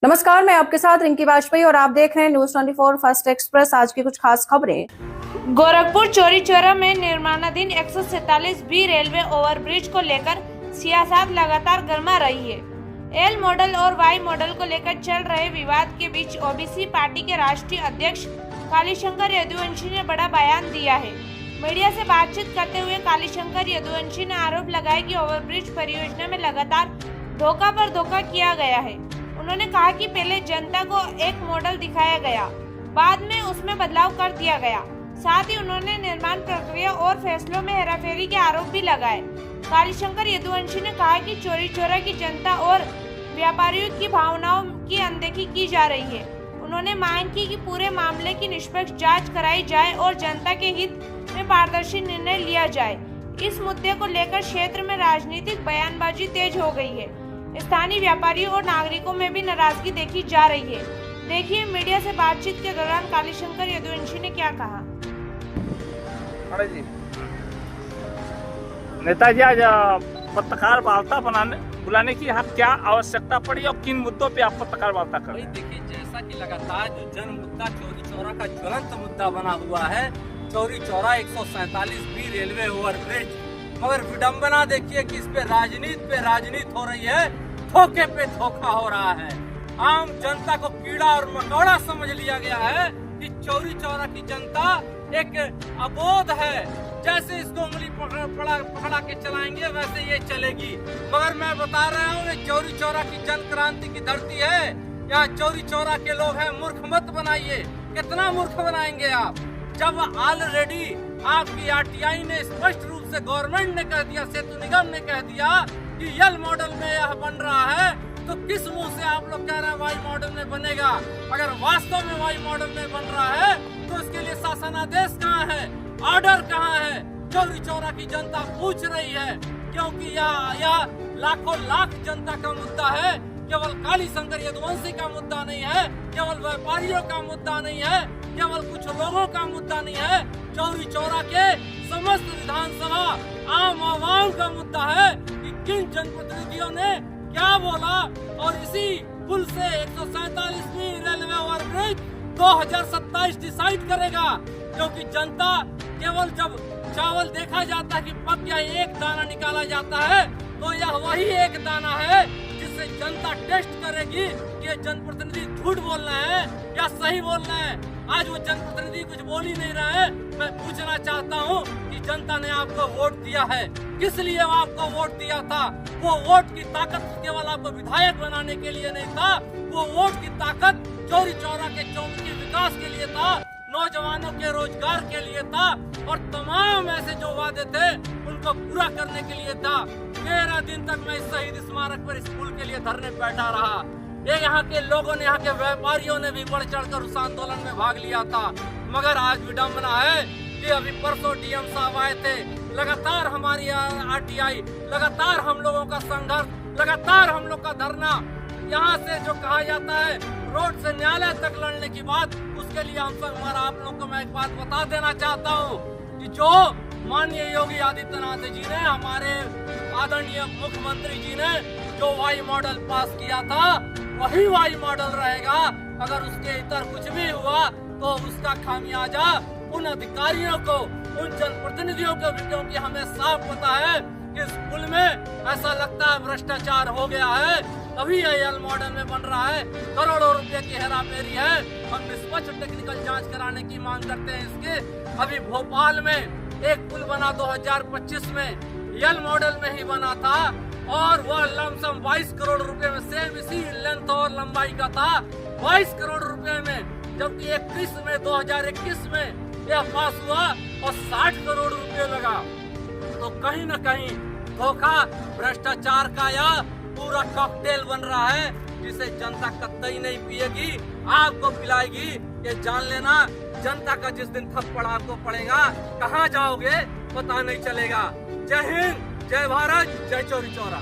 नमस्कार, मैं आपके साथ रिंकी वाजपेयी और आप देख रहे हैं न्यूज 24 फर्स्ट एक्सप्रेस। आज की कुछ खास खबरें। गोरखपुर चौरी चौरा में निर्माणाधीन 147 बी रेलवे ओवरब्रिज को लेकर सियासत लगातार गर्मा रही है। एल मॉडल और वाई मॉडल को लेकर चल रहे विवाद के बीच ओबीसी पार्टी के राष्ट्रीय अध्यक्ष कालीशंकर यदुवंशी ने बड़ा बयान दिया है। मीडिया से बातचीत करते हुए कालीशंकर यदुवंशी ने आरोप लगाया कि ओवरब्रिज परियोजना में लगातार धोखा पर धोखा किया गया है। उन्होंने कहा कि पहले जनता को एक मॉडल दिखाया गया, बाद में उसमें बदलाव कर दिया गया। साथ ही उन्होंने निर्माण प्रक्रिया और फैसलों में हेराफेरी के आरोप भी लगाए। कालीशंकर यदुवंशी ने कहा कि चौरी चौरा की जनता और व्यापारियों की भावनाओं की अनदेखी की जा रही है। उन्होंने मांग की कि पूरे मामले की निष्पक्ष जांच कराई जाए और जनता के हित में पारदर्शी निर्णय लिया जाए। इस मुद्दे को लेकर क्षेत्र में राजनीतिक बयानबाजी तेज हो गई है। स्थानीय व्यापारियों और नागरिकों में भी नाराजगी देखी जा रही है। देखिए मीडिया से बातचीत के दौरान कालीशंकर यदुवंशी ने क्या कहा। अरे जी नेताजी, आज पत्रकार वार्ता बुलाने की यहाँ क्या आवश्यकता पड़ी और किन मुद्दों पे आप पत्रकार वार्ता कर रहे हैं? देखिए, जैसा कि लगातार जो जन मुद्दा चौरी चौरा का ज्वलंत मुद्दा बना हुआ है, Chauri Chaura 147 B railway overbridge, मगर विडंबना देखिए कि इस पे राजनीति हो रही है, धोखे पे धोखा हो रहा है। आम जनता को कीड़ा और मकोड़ा समझ लिया गया है कि चौरी चौरा की जनता एक अबोध है, जैसे इसको उंगली पकड़ा के चलाएंगे वैसे ये चलेगी। मगर मैं बता रहा हूँ, ये चौरी चौरा की जन क्रांति की धरती है। यहाँ चौरी चौरा के लोग हैं, मूर्ख मत बनाइए। कितना मूर्ख बनाएंगे आप, जब ऑलरेडी आपकी आरटीआई ने स्पष्ट रूप से गवर्नमेंट ने कह दिया, सेतु निगम ने कह दिया कि यल मॉडल में यह बन रहा है, तो किस मुंह से आप लोग कह रहे हैं वाई मॉडल में बनेगा? अगर वास्तव में वाई मॉडल में बन रहा है तो इसके लिए शासनादेश कहाँ है, ऑर्डर कहाँ है? चौरी चौरा की जनता पूछ रही है, क्योंकि यह लाखों लाख जनता का मुद्दा है। केवल कालीशंकर यदुवंशी का मुद्दा नहीं है, केवल व्यापारियों का मुद्दा नहीं है, केवल कुछ लोगों का मुद्दा नहीं है। चौरी चौरा के समस्त विधानसभा आम आवाम का मुद्दा है कि किन जनप्रतिनिधियों ने क्या बोला। और इसी पुल से 147वीं रेलवे ओवरब्रिज 2027 डिसाइड करेगा, क्योंकि जनता केवल जब चावल देखा जाता है कि पक गया, एक दाना निकाला जाता है, तो यह वही एक दाना है जिससे जनता टेस्ट करेगी कि ये जनप्रतिनिधि झूठ बोल रहे हैं या सही बोल रहे हैं। आज वो जनप्रतिनिधि कुछ बोल ही नहीं रहा है। मैं पूछना चाहता हूँ कि जनता ने आपको वोट दिया है, किस लिए आपको वोट दिया था? वो वोट की ताकत केवल आपको विधायक बनाने के लिए नहीं था, वो वोट की ताकत चौरी चौरा के चौमुखी विकास के लिए था, नौजवानों के रोजगार के लिए था, और तमाम ऐसे जो वादे थे उनको पूरा करने के लिए था। 13 दिन तक मैं इस शहीद स्मारक पर इस पुल के लिए धरने बैठा रहा। ये यहाँ के लोगों ने, यहाँ के व्यापारियों ने भी बढ़ चढ़कर उस आंदोलन में भाग लिया था। मगर आज विडंबना है कि अभी परसों डीएम साहब आए थे, लगातार हमारी आरटीआई, लगातार हम लोगों का संघर्ष, लगातार हम लोग का धरना, यहाँ से जो कहा जाता है रोड से न्यायालय तक लड़ने की बात, उसके लिए हम सब आप लोग को मैं एक बात बता देना चाहता हूँ कि जो माननीय योगी आदित्यनाथ जी ने, हमारे आदरणीय मुख्यमंत्री जी ने जो वाई मॉडल पास किया था, वही वाई मॉडल रहेगा। अगर उसके इतर कुछ भी हुआ तो उसका खामियाजा उन अधिकारियों को, उन जनप्रतिनिधियों को भी, क्योंकि हमें साफ पता है कि इस पुल में ऐसा लगता है भ्रष्टाचार हो गया है, तभी एल मॉडल में बन रहा है। करोड़ों रुपए की हेराफेरी है। हम निष्पक्ष टेक्निकल जांच कराने की मांग करते हैं इसके। अभी भोपाल में एक पुल बना 2025 में, एल मॉडल में ही बना था, और वह लमसम 22 करोड़ रुपए में, सेम इसी लेंथ और लंबाई का था, 22 करोड़ रुपए में। जबकि 2021 में यह पास हुआ और 60 करोड़ रुपए लगा। तो कहीं न कहीं धोखा, भ्रष्टाचार का यह पूरा कॉकटेल बन रहा है, जिसे जनता कतई नहीं पिएगी, आपको पिलाएगी। ये जान लेना, जनता का जिस दिन थप्पड़ आपको पड़ेगा, कहाँ जाओगे पता नहीं चलेगा। जय हिंद, जय भारत, जय चौरी चौरा।